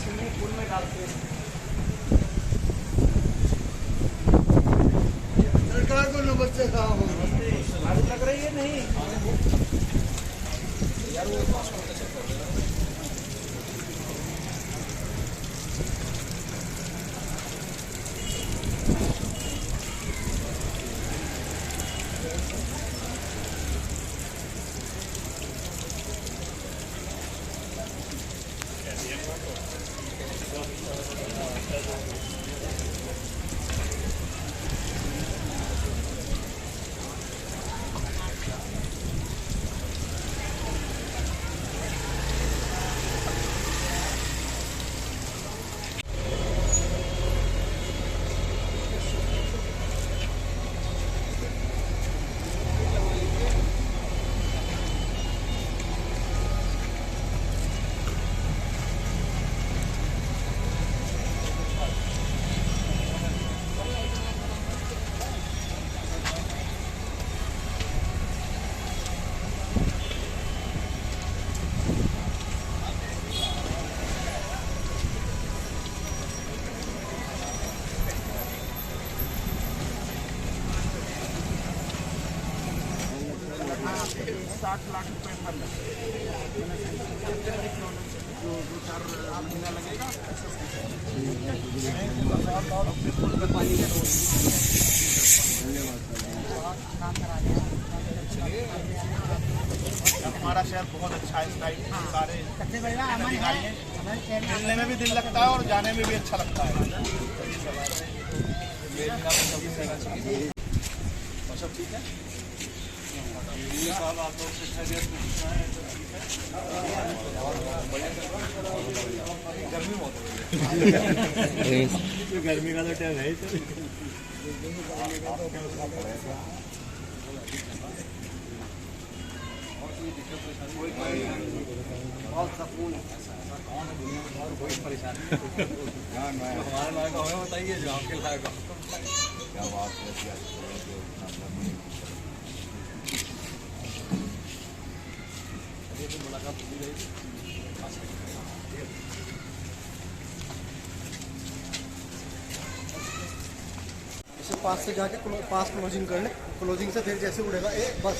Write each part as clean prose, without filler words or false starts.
Swimming pool में डालते हैं। सरकार को नंबर से कहा हो गाड़ी लग रही है नहीं यार वो पासपोर्ट का चेक कर रहे हैं। ₹60 लाख फंड जो 2-4 महीना लगेगा। हमारा शहर बहुत अच्छा है, सारे मिलने में भी दिल लगता है और जाने में भी अच्छा लगता है। सब ठीक है। गर्मी बहुत गर्मी का तो टाइम है बहुत सकून है। कोई परेशानी हमारे लायक हमें बताइए जो आपके लायक क्या बात है। मुलाकात होती रहेगी। इसे पास से जाके पास क्लोजिंग कर ले, क्लोजिंग से फिर जैसे उड़ेगा बस।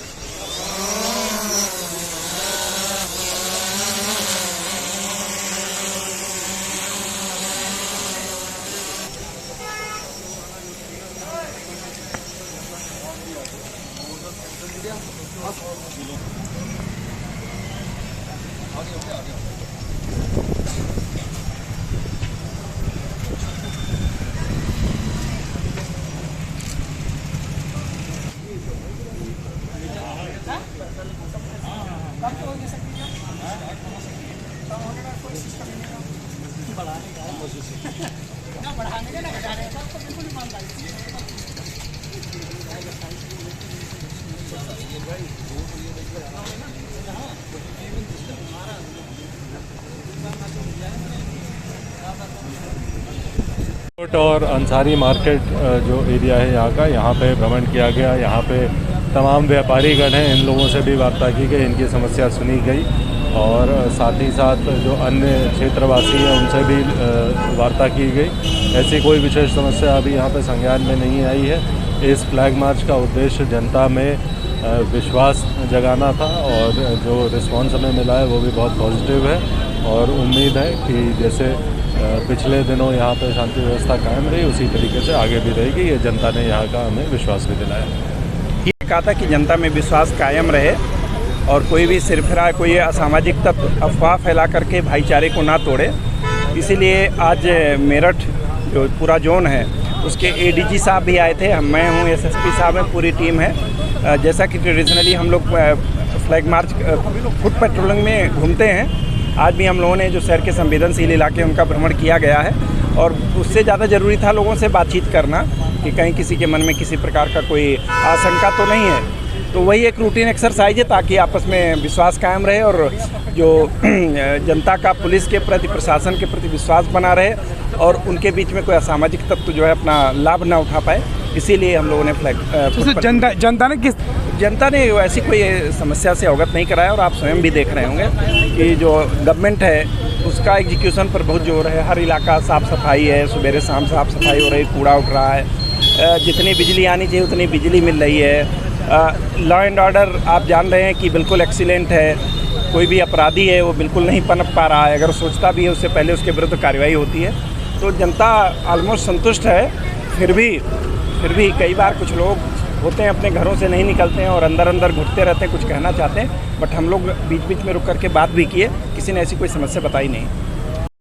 और अंसारी मार्केट जो एरिया है यहाँ का, यहाँ पे भ्रमण किया गया। यहाँ पे तमाम व्यापारीगण हैं, इन लोगों से भी वार्ता की गई, इनकी समस्या सुनी गई और साथ ही साथ जो अन्य क्षेत्रवासी हैं उनसे भी वार्ता की गई। ऐसी कोई विशेष समस्या अभी यहाँ पे संज्ञान में नहीं आई है। इस फ्लैग मार्च का उद्देश्य जनता में विश्वास जगाना था और जो रिस्पॉन्स हमें मिला है वो भी बहुत पॉजिटिव है और उम्मीद है कि जैसे पिछले दिनों यहाँ पे शांति व्यवस्था कायम रही उसी तरीके से आगे भी रहेगी। ये जनता ने यहाँ का हमें विश्वास भी दिलाया। ये कहा था कि जनता में विश्वास कायम रहे और कोई भी सिरफिरा कोई असामाजिक तत्व अफवाह फैला करके भाईचारे को ना तोड़े। इसीलिए आज मेरठ जो पूरा जोन है उसके एडीजी साहब भी आए थे, मैं हूँ, एसएसपी साहब है, पूरी टीम है। जैसा कि ट्रेडिशनली हम लोग फ्लैग मार्च फुट पेट्रोलिंग में घूमते हैं, आज भी हम लोगों ने जो शहर के संवेदनशील इलाके उनका भ्रमण किया गया है और उससे ज़्यादा ज़रूरी था लोगों से बातचीत करना कि कहीं किसी के मन में किसी प्रकार का कोई आशंका तो नहीं है। तो वही एक रूटीन एक्सरसाइज है ताकि आपस में विश्वास कायम रहे और जो जनता का पुलिस के प्रति, प्रशासन के प्रति विश्वास बना रहे और उनके बीच में कोई असामाजिक तत्व जो है अपना लाभ ना उठा पाए। इसीलिए हम लोगों ने जनता ने ऐसी कोई समस्या से अवगत नहीं कराया और आप स्वयं भी देख रहे होंगे कि जो गवर्नमेंट है उस उसका एग्जीक्यूशन पर बहुत जोर है। हर इलाका साफ़ सफाई है, सुबह शाम साफ़ सफाई हो रही, कूड़ा उठ रहा है, जितनी बिजली आनी चाहिए उतनी बिजली मिल रही है। लॉ एंड ऑर्डर आप जान रहे हैं कि बिल्कुल एक्सीलेंट है। कोई भी अपराधी है वो बिल्कुल नहीं पनप पा रहा है, अगर सोचता भी है उससे पहले उसके विरुद्ध कार्रवाई होती है। तो जनता ऑलमोस्ट संतुष्ट है। फिर भी कई बार कुछ लोग होते हैं अपने घरों से नहीं निकलते हैं और अंदर अंदर घुटते रहते हैं, कुछ कहना चाहते हैं, बट हम लोग बीच बीच में रुक करके बात भी किए, किसी ने ऐसी कोई समस्या बताई नहीं।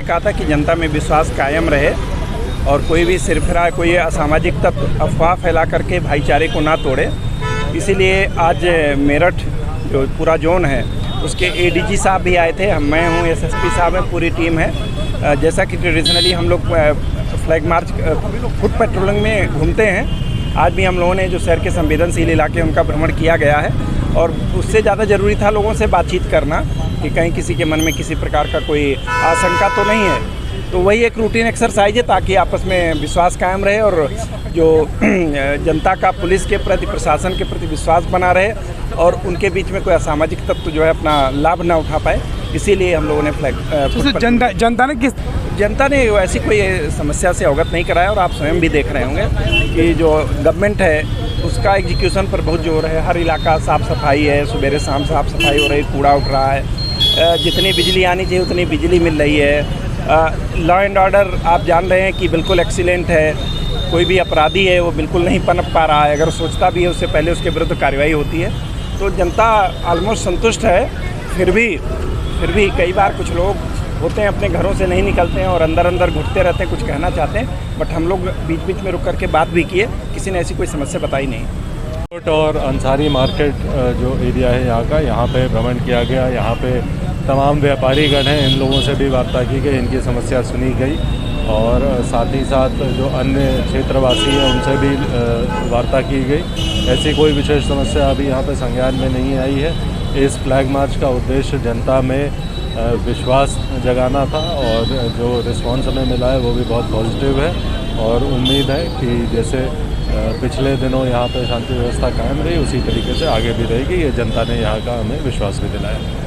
कहा था कि जनता में विश्वास कायम रहे और कोई भी सिरफिरा, कोई असामाजिक तत्व अफवाह फैला करके भाईचारे को ना तोड़े। इसीलिए आज मेरठ जो पूरा जोन है उसके एडीजी साहब भी आए थे, मैं हूँ, एसएसपी साहब हैं, पूरी टीम है। जैसा कि ट्रेडिशनली हम लोग फ्लैग मार्च, फुट पेट्रोलिंग में घूमते हैं, आज भी हम लोगों ने जो शहर के संवेदनशील इलाके उनका भ्रमण किया गया है और उससे ज़्यादा ज़रूरी था लोगों से बातचीत करना कि कहीं किसी के मन में किसी प्रकार का कोई आशंका तो नहीं है। तो वही एक रूटीन एक्सरसाइज है ताकि आपस में विश्वास कायम रहे और जो जनता का पुलिस के प्रति, प्रशासन के प्रति विश्वास बना रहे और उनके बीच में कोई असामाजिक तत्व जो है अपना लाभ ना उठा पाए। इसीलिए हम लोगों ने जनता ने ऐसी कोई समस्या से अवगत नहीं कराया और आप स्वयं भी देख रहे होंगे कि जो गवर्नमेंट है उसका एग्जीक्यूशन पर बहुत जोर है। हर इलाका साफ़ सफाई है, सुबह शाम साफ़ सफाई हो रही, कूड़ा उठ रहा है, जितनी बिजली आनी चाहिए उतनी बिजली मिल रही है। लॉ एंड ऑर्डर आप जान रहे हैं कि बिल्कुल एक्सीलेंट है। कोई भी अपराधी है वो बिल्कुल नहीं पनप पा रहा है, अगर सोचता भी है उससे पहले उसके विरुद्ध कार्रवाई होती है। तो जनता ऑलमोस्ट संतुष्ट है। फिर भी कई बार कुछ लोग होते हैं अपने घरों से नहीं निकलते हैं और अंदर अंदर घुटते रहते हैं, कुछ कहना चाहते हैं, बट हम लोग बीच बीच में रुक करके बात भी किए, किसी ने ऐसी कोई समस्या बताई नहीं। और अंसारी मार्केट जो एरिया है यहाँ का, यहाँ पे भ्रमण किया गया। यहाँ पे तमाम व्यापारीगण हैं, इन लोगों से भी वार्ता की गई, इनकी समस्या सुनी गई और साथ ही साथ जो अन्य क्षेत्रवासी हैं उनसे भी वार्ता की गई। ऐसी कोई विशेष समस्या अभी यहाँ पे संज्ञान में नहीं आई है। इस फ्लैग मार्च का उद्देश्य जनता में विश्वास जगाना था और जो रिस्पांस हमें मिला है वो भी बहुत पॉजिटिव है और उम्मीद है कि जैसे पिछले दिनों यहाँ पे शांति व्यवस्था कायम रही उसी तरीके से आगे भी रहेगी। ये जनता ने यहाँ का हमें विश्वास भी दिलाया।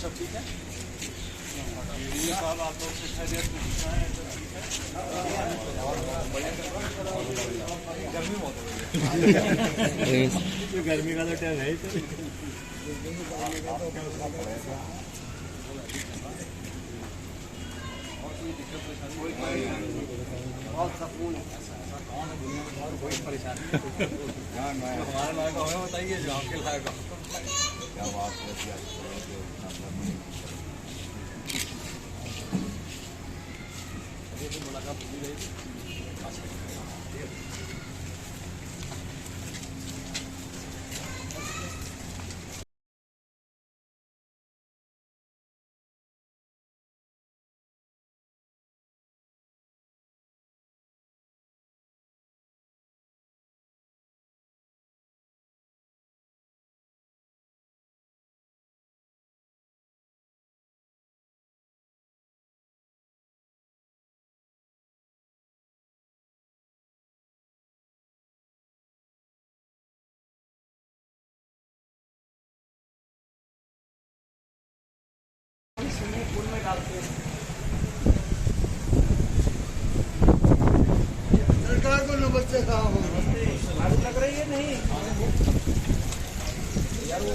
सब ठीक है साहब, आप लोग से खैरियत पूछना है तो ठीक है। गर्मी बहुत हो रही है। गर्मी का तो टाइम है ही तो। बहुत सुकून है, कौन है दुनिया में और कोई परेशानी नहीं। हमारे लायक हमें बताइए, जो आपके लायक क्या बात है। मुलाकात होती रहेगी। स्विमिंग पूल में डालते हैं। सरकार को नंबर से कहा लग रही है नहीं यार वो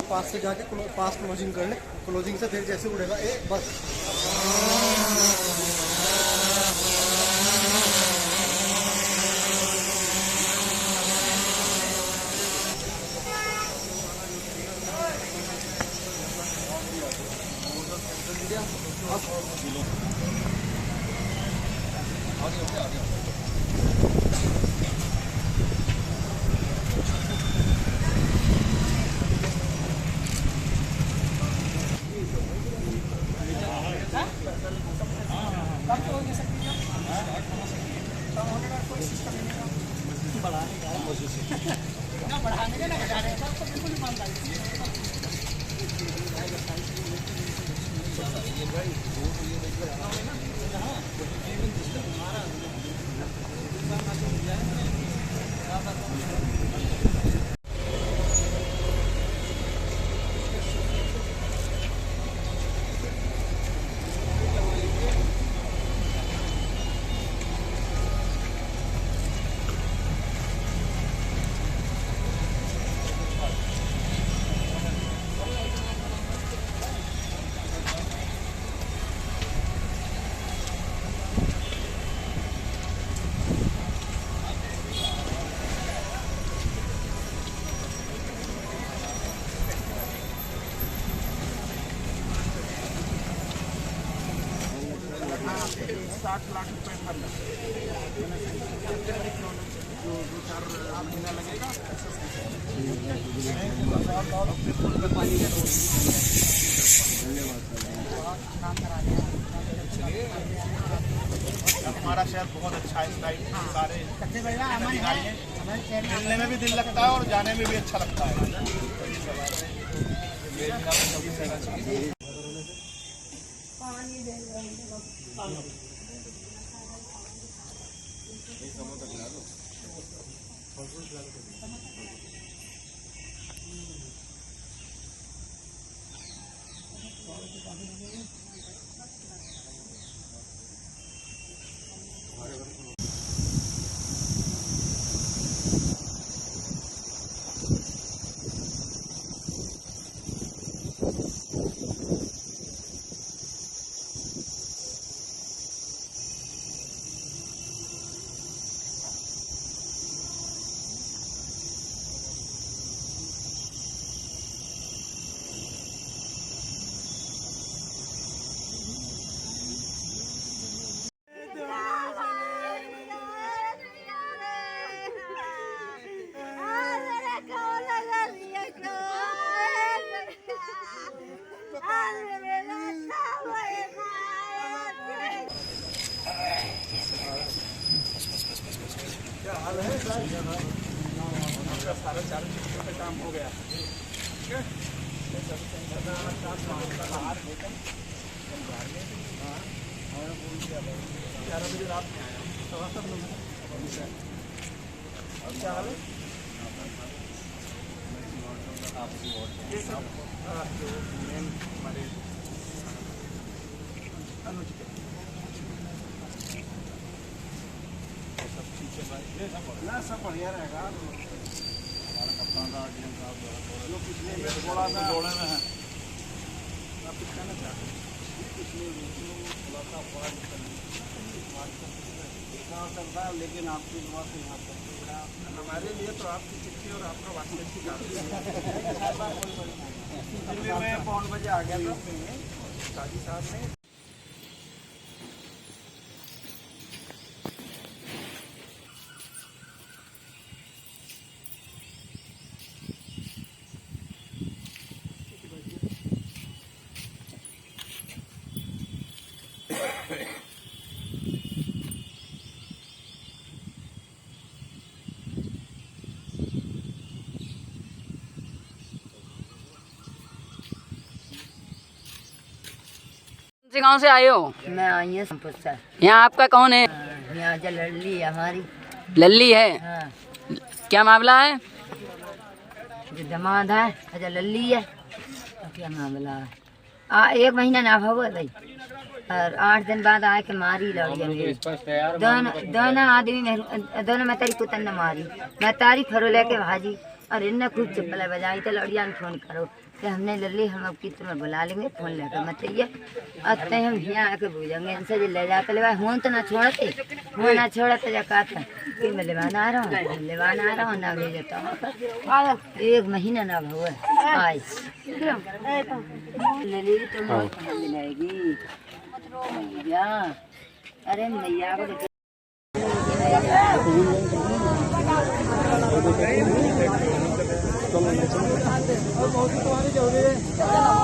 पास से जाके पास क्लोजिंग कर ले, क्लोजिंग से फिर जैसे उड़ेगा बस हमारा शहर बहुत अच्छा है, इस टाइप सारे मिलने में भी दिल लगता है और जाने में भी अच्छा लगता है। सारा 4 का काम हो गया। ठीक है, 11 बजे रात में आया सब लोग। और क्या हाल है? ये सब जो मेन हमारे अनुज के सब ठीक है भाई, ना सब बढ़िया रहेगा। हमारा कप्तान का डीएम साहब जो पिछले थोड़ा सा दौड़े में है, आप कुछ कहना चाहते हैं? पिछले थोड़ा सा करता है, लेकिन आपकी दुआ से यहाँ तक हमारे लिए तो आपकी चिट्ठी और आपका वास्ते की काफ़ी दिल्ली में 5 बजे आ गया था काजी साहब ने। गांव से आए हो? मैं आई हूँ संपुर से। यहाँ आपका कौन है? यहाँ जो लल्ली है हमारी। लल्ली है? हाँ। क्या मामला है? जो दामाद है अच्छा लल्ली है, क्या मामला है? 1 महीना ना हुआ भाई, और 8 दिन बाद आए के मारी लड़िया मेरी। दोनों आदमी दोनों मैं तेरी कुतन ने मारी, मैं तारी फरो लेके भाजी और इनने खूब चप्पलें बजाई। तो लड़िया ने फोन करो कि हमने लल्ली हम अब की तुम्हें बुला लेंगे, फोन लेकर मत ये अतः हम यहाँ आके भूजेंगे इनसे जो ले जाते ले हूँ तो ना छोड़ते, वो ना छोड़ते जकाते कि मैं लेवान आ रहा हूँ ना ले जाता हूँ। 1 महीना ना हुआ आज लल्ली तो मिलेगी। अरे मैया चलो